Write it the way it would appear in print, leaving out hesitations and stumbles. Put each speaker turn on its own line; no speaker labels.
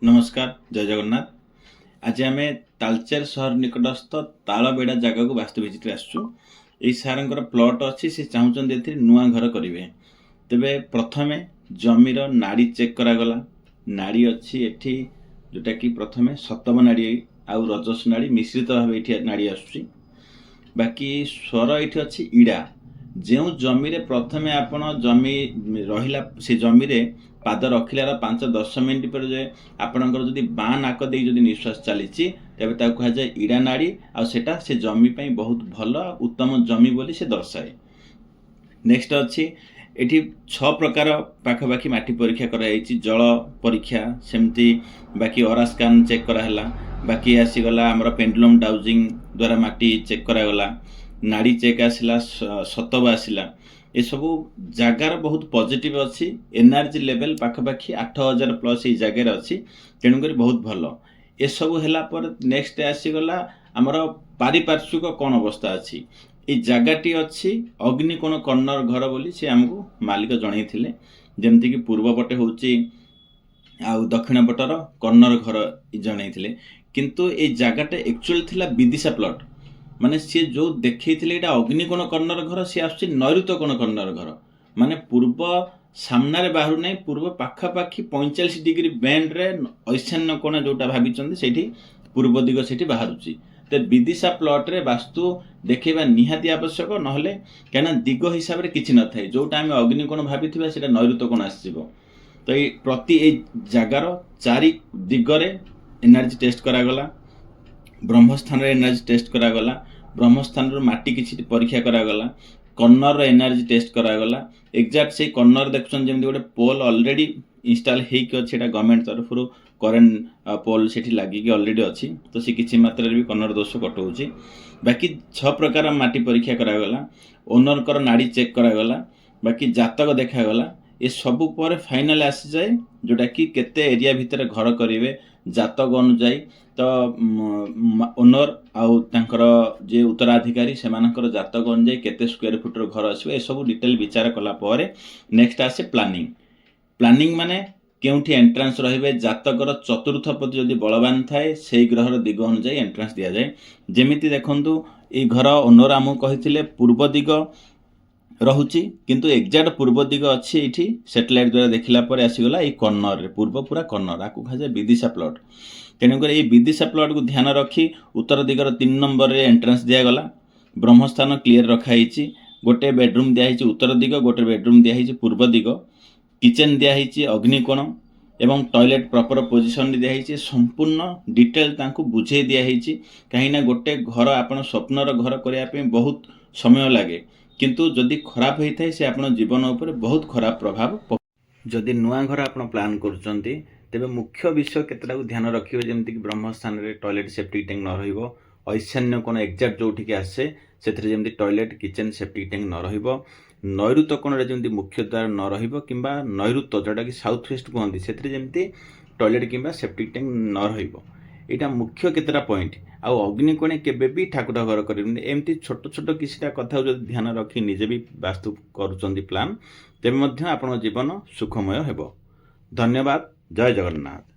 नमस्कार जय जगन्नाथ। आज आम तालचेर सहर निकटस्थ तालबेड़ा जगह को वास्तु विजिट आसचु। यही सार प्लट अच्छी से चाहते नुआ घर करेंगे। तेरे प्रथम जमीर नाड़ी चेक करागला। नाड़ी अच्छी एठी जोटा कि प्रथम सतम नाड़ी आउ रजस नाड़ी मिश्रित भाव ये नाड़ी आसुची। बाकी स्वर ये अच्छी इड़ा जो जमी प्रथम आपण जमी रहिला से जमी पाद रखिलार 5-10 मिनिट पर आपणकर जदि बाँ नाक दे जदि निश्वास चली तेज कह जाए इड़ा नाड़ी आटा से जमी बहुत भल उत्तम जमी बोली से दर्शाए। नेक्स्ट अच्छी एठी 6 प्रकार पाखापाखि माटी परीक्षा कराई। जल परीक्षा सेमती बाकी ओरा स्कान चेक कराला। बाकी आसीगला आमर पेंडुलम डाउजिंग द्वारा माटी चेक करागला। नाड़ी चेक आसला सतब आसला। ये सब जगार बहुत पॉजिटिव अच्छी। एनर्जी लेवल पाखापाखि 8000 प्लस ये जगार अच्छी। तेणुक बहुत भल ये सब है। नेक्स्ट आसीगला आमर पारिपार्श्विक कौन अवस्था अच्छी। ये जगहटी अच्छी अग्निकोण कर्णर घर बोली से आमको मालिक जनईथिले। जेमती कि पूर्व पटे होची आउ दक्षिण पटर कर्णर घर जनईथिले। किंतु ये जगहटा एक्चुअली थिला विदिशा प्लॉट माने सी जो देखते अग्निकोण कर्णर घर सी आस नैऋत्य कोण कर्णर घर माने पूर्व सामने बाहर ना पूर्व पाखापाखि 45 डिग्री बेंड रे ईशान्य कोण जोटा भावी पूर्व दिग से बाहर। तो विदिशा प्लॉट रे वास्तु देखा निहाती आवश्यक नहले क्या दिग हिसाब से किसी न था जोटा आम अग्निकोण भावी से नैऋत्य कोण आसो। तो ये प्रति जगार 4 दिगरे एनर्जी टेस्ट करागला। ब्रह्मस्थान एनर्जी टेस्ट करागला। ब्रह्मस्थान माटी किसी परीक्षा करागला। कर्णर एनर्जी टेस्ट करागला। एक्जाक्ट से कर्णर देखुन जमी गोटे पोल ऑलरेडी इंस्टॉल होगी गवर्नमेंट तरफ करेन्ट पोल से लगिकी ऑलरेडी अच्छी। तो सी किसी मात्रा भी कर्णर दोष कटाऊँच। बाकी 6 प्रकार माटी परीक्षा करागला। ओनर कर नाड़ी चेक करागला। बाकी जातक देखागला। ये सबू पर फाइनाल आसी जाए जोटा कि केते एरिया भितर घर करेंगे जातक अनुजाई। तो ओनर आउ तांकर जे उत्तराधिकारी से जातक अनुजाई केते स्क्वायर फुट घर आसो ये सब डिटेल विचार कला परे नेक्स्ट आसे प्लानिंग। प्लानिंग माने केउठी एंट्रांस रहिबे जातकर चतुर्थ पति जदि बलवान थाए से ग्रहर दिग अनुजाई एंट्रांस दिया जाए। जेमिति देखंतु ए घर ओनर आमु कहिथिले पूर्व दिग रहुची किंतु एक्जाक्ट पूर्व दिग अच्छी ये सैटेलाइट द्वारा देखला पर आसीगला ये कर्णर रे पूर्व पूरा कर्णर आपको कहा विदिशा प्लॉट। तेणुक ये विदिशा प्लॉट को ध्यान रखी उत्तर दिगर 3 नंबर रे एंट्रांस दिगला। ब्रह्मस्थान क्लीयर रखाई। गोटे बेडरूम दिखाई उत्तर दिग गोटे बेडरूम दिखाई पूर्व दिग। किचेन दिखाई अग्निकोण एवं टॉयलेट प्रॉपर पोजिशन दिखाई संपूर्ण डिटेल तांको बुझे दिखाई। कहीं गोटे घर आपन स्वप्नर घर करने बहुत समय लगे किंतु जदि खराब होता है से आपण जीवन उपर बहुत खराब प्रभाव। जदि नुआ घर आप प्लान करुँच तेरे मुख्य विषय केतटा ध्यान रखिए जमीक ब्रह्मस्थान रे टॉयलेट सेफ्टिक टैंक न रहिबो। ईशान्य कोण एक्जाक्ट जोठिक आसे से टॉयलेट किचेन सेफ्टिक टैंक न रहिबो। नैऋत्य कोण रे जमी मुख्य द्वार न रहिबो किंबा नैऋत्य जोटा कि साउथ वेस्ट कहते से जमी टॉयलेट किंबा सेफ्टिक टैंक न रहिबो। यहाँ मुख्य केतटा पॉइंट आउ अग्निकोणे केबे भी ठाकुर घर करेंगे। एमती छोट छोट किसी कथा जो ध्यान रखी निजे भी वास्तु करुँच प्लान तेज आप जीवन सुखमय हेब। धन्यवाद। जय जगन्नाथ।